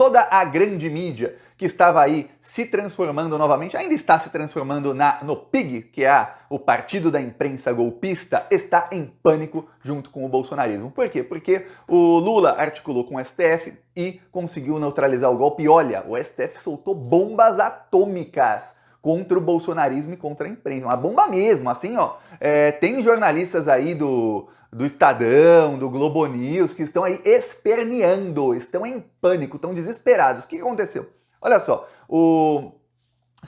toda a grande mídia que estava aí se transformando novamente, ainda está se transformando no PIG, que é o partido da imprensa golpista, está em pânico junto com o bolsonarismo. Por quê? Porque o Lula articulou com o STF e conseguiu neutralizar o golpe. E olha, o STF soltou bombas atômicas contra o bolsonarismo e contra a imprensa. Uma bomba mesmo, assim, ó. Tem jornalistas aí do Estadão, do Globo News, que estão aí esperneando, estão em pânico, estão desesperados. O que aconteceu? Olha só,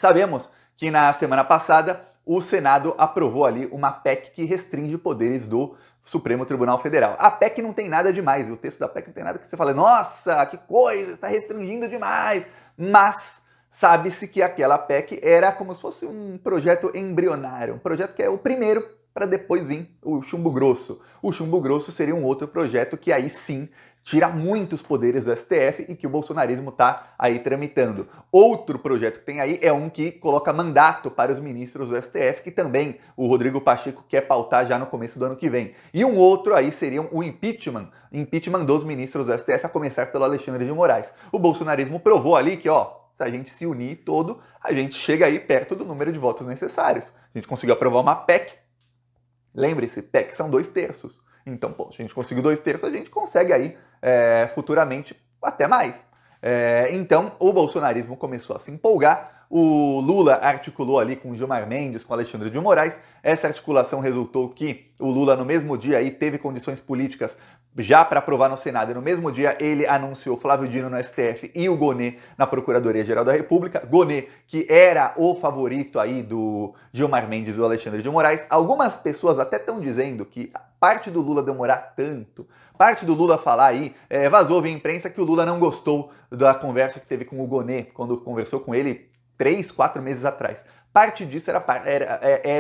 sabemos que na semana passada o Senado aprovou ali uma PEC que restringe poderes do Supremo Tribunal Federal. A PEC não tem nada demais, o texto da PEC não tem nada que você fale, nossa, que coisa, está restringindo demais. Mas sabe-se que aquela PEC era como se fosse um projeto embrionário, um projeto que é o primeiro para depois vir o chumbo grosso. O chumbo grosso seria um outro projeto que aí sim tira muitos poderes do STF e que o bolsonarismo está aí tramitando. Outro projeto que tem aí é um que coloca mandato para os ministros do STF, que também o Rodrigo Pacheco quer pautar já no começo do ano que vem. E um outro aí seria o impeachment dos ministros do STF, a começar pelo Alexandre de Moraes. O bolsonarismo provou ali que, se a gente se unir todo, a gente chega aí perto do número de votos necessários. A gente conseguiu aprovar uma PEC. Lembre-se, PEC são 2/3. Então, se a gente conseguiu 2/3, a gente consegue aí, futuramente, até mais. Então, o bolsonarismo começou a se empolgar. O Lula articulou ali com Gilmar Mendes, com Alexandre de Moraes. Essa articulação resultou que o Lula, no mesmo dia, aí, teve condições políticas já para aprovar no Senado. E no mesmo dia, ele anunciou Flávio Dino no STF e o Gonê na Procuradoria-Geral da República. Gonê, que era o favorito aí do Gilmar Mendes e do Alexandre de Moraes. Algumas pessoas até estão dizendo que parte do Lula demorar tanto, parte do Lula falar aí, vazou via imprensa que o Lula não gostou da conversa que teve com o Gonê, quando conversou com ele 3, 4 meses atrás. Parte disso era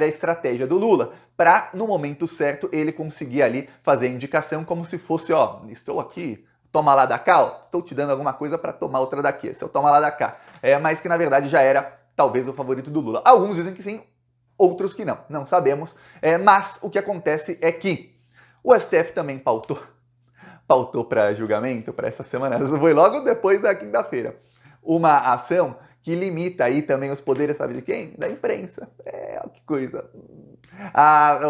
a estratégia do Lula, para, no momento certo, ele conseguir ali fazer a indicação como se fosse, estou aqui, toma lá da cá, estou te dando alguma coisa para tomar outra daqui, esse eu toma lá da cá. Mas que, na verdade, já era, talvez, o favorito do Lula. Alguns dizem que sim, outros que não sabemos. Mas o que acontece é que o STF também pautou para julgamento para essa semana, foi logo depois da quinta-feira, uma ação que limita aí também os poderes, sabe de quem? Da imprensa. Que coisa.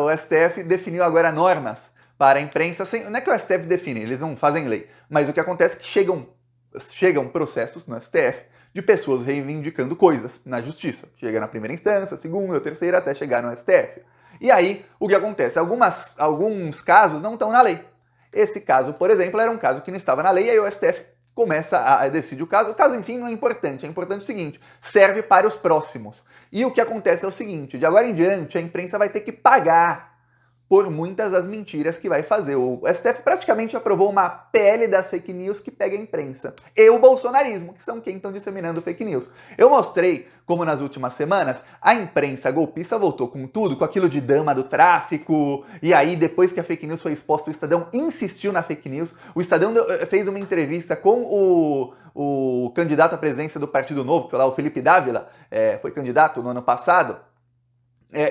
O STF definiu agora normas para a imprensa, não é que o STF define, eles não fazem lei, mas o que acontece é que chegam processos no STF de pessoas reivindicando coisas na justiça. Chega na primeira instância, segunda, terceira, até chegar no STF. E aí, o que acontece? Alguns casos não estão na lei. Esse caso, por exemplo, era um caso que não estava na lei, e aí o STF começa a decidir o caso. O caso, enfim, não é importante. É importante o seguinte, serve para os próximos. E o que acontece é o seguinte, de agora em diante, a imprensa vai ter que pagar por muitas das mentiras que vai fazer. O STF praticamente aprovou uma PL das fake news que pega a imprensa. E o bolsonarismo, que são quem estão disseminando fake news. Eu mostrei como nas últimas semanas a imprensa golpista voltou com tudo, com aquilo de dama do tráfico, e aí depois que a fake news foi exposta, o Estadão insistiu na fake news. O Estadão fez uma entrevista com o candidato à presidência do Partido Novo, que lá o Felipe Dávila, foi candidato no ano passado,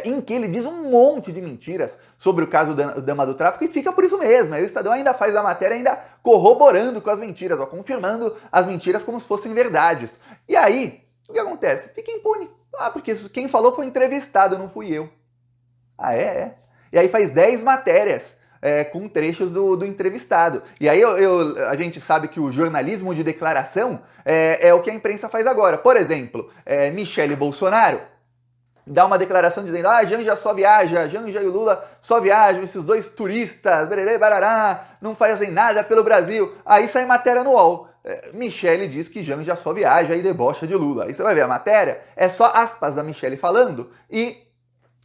em que ele diz um monte de mentiras sobre o caso da dama do tráfico e fica por isso mesmo. Aí o Estadão ainda faz a matéria ainda corroborando com as mentiras, confirmando as mentiras como se fossem verdades. E aí, o que acontece? Fica impune. Porque quem falou foi entrevistado, não fui eu. É? E aí faz 10 matérias com trechos do entrevistado. E aí a gente sabe que o jornalismo de declaração é o que a imprensa faz agora. Por exemplo, Michele Bolsonaro dá uma declaração dizendo Janja só viaja, Janja e o Lula só viajam, esses dois turistas, bererê, barará, não fazem nada pelo Brasil. Aí sai matéria no UOL. Michele diz que Janja só viaja e debocha de Lula. Aí você vai ver a matéria, é só aspas da Michele falando e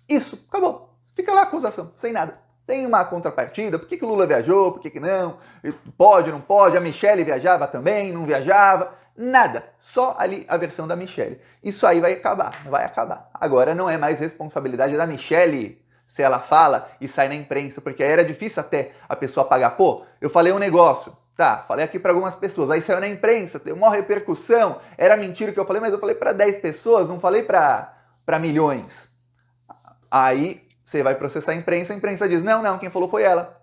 isso, acabou. Fica lá a acusação, sem nada. Sem uma contrapartida, por que o Lula viajou, por que não, pode, não pode, a Michele viajava também, não viajava. Nada, só ali a versão da Michele. Isso aí vai acabar. Agora não é mais responsabilidade da Michele se ela fala e sai na imprensa, porque aí era difícil até a pessoa pagar. Eu falei um negócio, falei aqui para algumas pessoas, aí saiu na imprensa, teve uma repercussão, era mentira o que eu falei, mas eu falei para 10 pessoas, não falei para milhões. Aí você vai processar a imprensa diz, não, quem falou foi ela.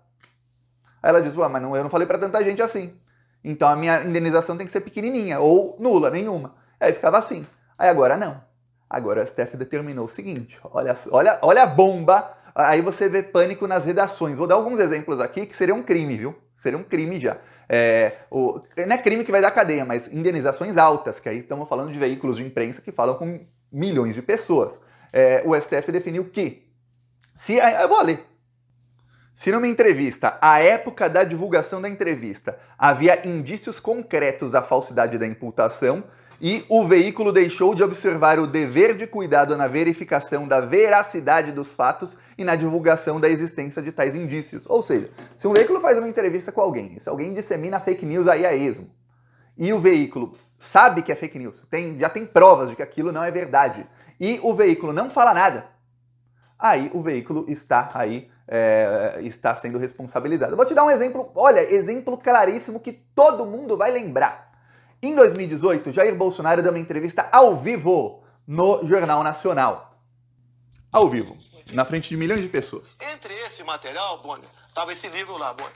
Aí ela diz, mas eu não falei para tanta gente assim. Então a minha indenização tem que ser pequenininha, ou nula, nenhuma. Aí ficava assim. Aí agora não. Agora o STF determinou o seguinte, olha a bomba, aí você vê pânico nas redações. Vou dar alguns exemplos aqui que seria um crime, viu? Seria um crime já. Não é crime que vai dar cadeia, mas indenizações altas, que aí estamos falando de veículos de imprensa que falam com milhões de pessoas. O STF definiu que, eu vou ler. Se numa entrevista, à época da divulgação da entrevista, havia indícios concretos da falsidade da imputação e o veículo deixou de observar o dever de cuidado na verificação da veracidade dos fatos e na divulgação da existência de tais indícios. Ou seja, se um veículo faz uma entrevista com alguém, se alguém dissemina fake news aí a esmo, e o veículo sabe que é fake news, já tem provas de que aquilo não é verdade, e o veículo não fala nada, aí o veículo está sendo responsabilizado. Vou te dar um exemplo, exemplo claríssimo que todo mundo vai lembrar. Em 2018, Jair Bolsonaro deu uma entrevista ao vivo no Jornal Nacional. Ao vivo, na frente de milhões de pessoas. Entre esse material, Bonner, estava esse livro lá, Bonner.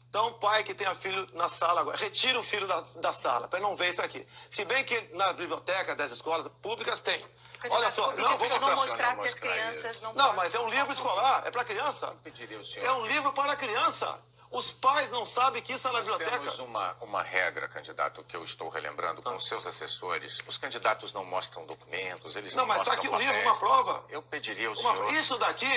Então, pai que tenha filho na sala agora, retira o filho da sala, para ele não ver isso aqui. Se bem que na biblioteca das escolas públicas tem. Olha só, não vou mostrar se as crianças não. Não, mas é um livro escolar, é para criança. É um livro para criança. Os pais não sabem que isso é na biblioteca. Nós temos uma regra, candidato, que eu estou relembrando com os seus assessores. Os candidatos não mostram documentos, eles não mostram mas está aqui um livro, uma prova. Eu pediria ao senhor... Isso daqui...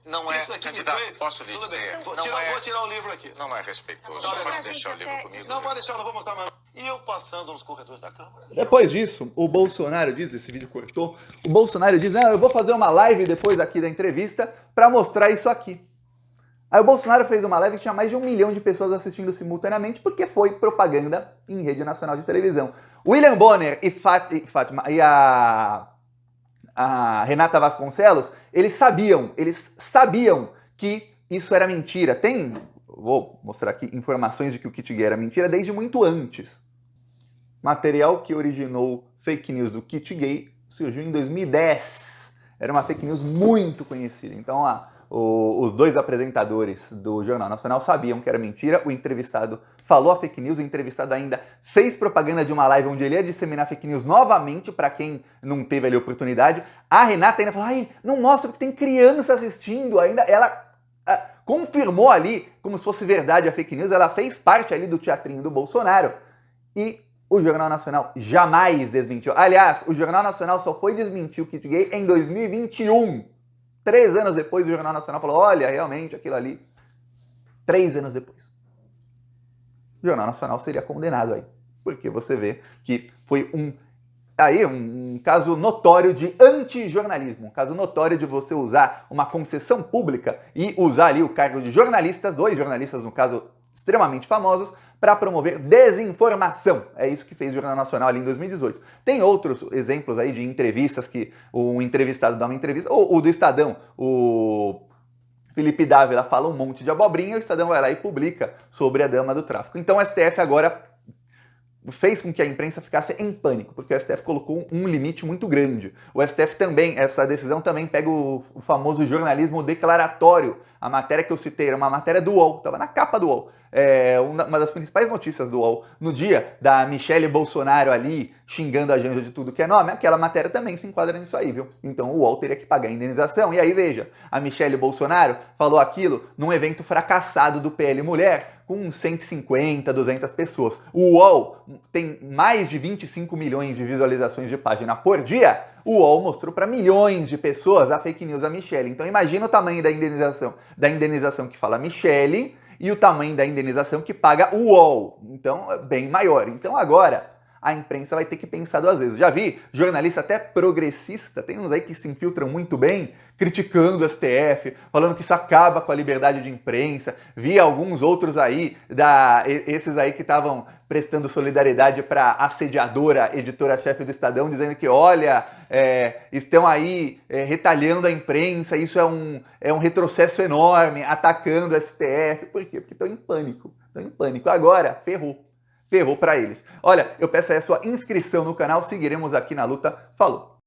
Não é, candidato, posso lhe dizer... Vou tirar o livro aqui. Não é respeitoso, só pode deixar o livro comigo. Não, pode deixar, não vou mostrar mais. E eu passando nos corredores da Câmara. Depois disso, o Bolsonaro diz, esse vídeo cortou, o Bolsonaro diz, eu vou fazer uma live depois aqui da entrevista para mostrar isso aqui. Aí o Bolsonaro fez uma live que tinha mais de 1 milhão de pessoas assistindo simultaneamente porque foi propaganda em rede nacional de televisão. William Bonner e a Renata Vasconcelos, eles sabiam que isso era mentira. Vou mostrar aqui informações de que o kit gay era mentira desde muito antes. Material que originou fake news do kit gay surgiu em 2010. Era uma fake news muito conhecida. Então, os dois apresentadores do Jornal Nacional sabiam que era mentira, o entrevistado falou a fake news, o entrevistado ainda fez propaganda de uma live onde ele ia disseminar fake news novamente para quem não teve ali a oportunidade. A Renata ainda falou, não mostra porque tem criança assistindo, ela confirmou ali, como se fosse verdade a fake news, ela fez parte ali do teatrinho do Bolsonaro e o Jornal Nacional jamais desmentiu. Aliás, o Jornal Nacional só foi desmentir o kit gay em 2021. 3 anos depois, o Jornal Nacional falou, olha, realmente, aquilo ali. 3 anos depois. O Jornal Nacional seria condenado aí. Porque você vê que foi um caso notório de antijornalismo. Um caso notório de você usar uma concessão pública e usar ali o cargo de jornalistas, 2 jornalistas, no caso, extremamente famosos, para promover desinformação. É isso que fez o Jornal Nacional ali em 2018. Tem outros exemplos aí de entrevistas que um entrevistado dá uma entrevista, ou o do Estadão, o Felipe Dávila fala um monte de abobrinha, o Estadão vai lá e publica sobre a dama do tráfico. Então o STF agora fez com que a imprensa ficasse em pânico, porque o STF colocou um limite muito grande. O STF também, essa decisão também pega o famoso jornalismo declaratório. A matéria que eu citei era uma matéria do UOL, estava na capa do UOL. Uma das principais notícias do UOL, no dia da Michele Bolsonaro ali xingando a Janja de tudo que é nome, aquela matéria também se enquadra nisso aí, viu? Então o UOL teria que pagar a indenização. E aí, veja, a Michele Bolsonaro falou aquilo num evento fracassado do PL Mulher, com 150, 200 pessoas. O UOL tem mais de 25 milhões de visualizações de página por dia. O UOL mostrou para milhões de pessoas a fake news da Michele. Então imagina o tamanho da indenização que fala Michele e o tamanho da indenização que paga o UOL. Então é bem maior. Então agora a imprensa vai ter que pensar 2 vezes. Já vi jornalista até progressista, tem uns aí que se infiltram muito bem, criticando o STF, falando que isso acaba com a liberdade de imprensa. Vi alguns outros aí, esses aí que estavam prestando solidariedade para a assediadora, editora-chefe do Estadão, dizendo que, olha, estão aí retalhando a imprensa, isso é um retrocesso enorme, atacando o STF. Por quê? Porque estão em pânico. Estão em pânico. Agora, ferrou. Ferrou para eles. Olha, eu peço aí a sua inscrição no canal, seguiremos aqui na luta. Falou!